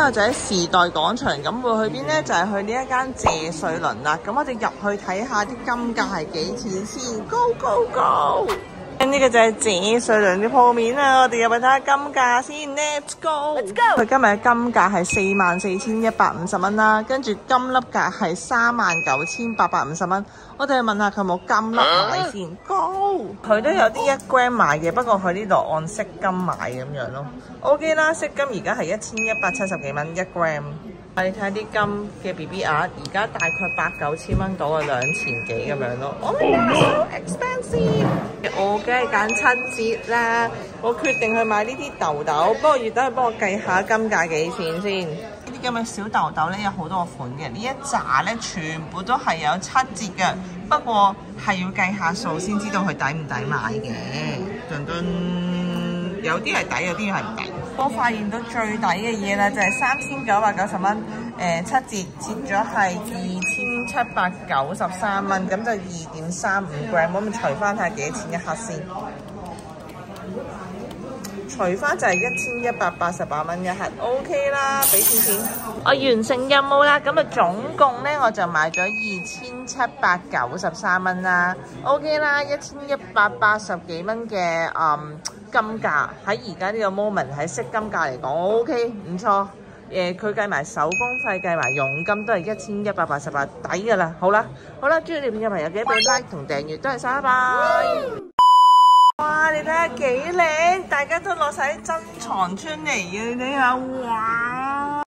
我就喺時代廣場，咁會去邊呢？就係去呢一間謝瑞麟啦。咁我哋入去睇下啲金價係幾錢先。Go go go！ 呢個就係謝瑞麟嘅鋪面啦。我哋入去睇下金價先。Let's go！ Let's go！ 佢今日嘅金價係44,150蚊啦，跟住金粒價係39,850蚊。我哋去問下佢有冇金粒買先。Go！ 佢都有啲1 gram 買嘅，不過佢呢度按飾金買咁樣咯。OK 啦，飾金而家係1170幾蚊1 gram。你睇下啲金嘅 BB 額，而家大概8、9千蚊到啊，2000幾咁樣咯。Oh my god， so expensive！ 我梗係揀7折啦。我決定去買呢啲豆豆，不過要等佢幫我計下金價幾錢先。呢啲咁嘅小豆豆咧有好多個款嘅，呢一紮咧全部都係有7折嘅，不過係要計下數先知道佢抵唔抵買嘅。頓頓，有啲係抵，有啲係唔抵。我發現到最抵嘅嘢啦，就係3990蚊，7折折咗係2793蚊，咁就2.35 gram。我咪除翻睇幾錢一克先，除翻就係1188蚊一克 ，OK 啦，俾錢。我完成任務啦，咁啊總共咧我就買咗2793蚊啦 ，OK 啦，1180幾蚊嘅金價喺而家呢個 moment 喺飾金價嚟講 OK 唔錯，佢計埋手工費計埋佣金都係1188，抵㗎啦。好啦，中意呢片嘅朋友記得俾 like 同訂閱，多謝晒，拜拜。哇！你睇下幾靚，大家都攞晒啲珍藏出嚟嘅，你睇下，哇！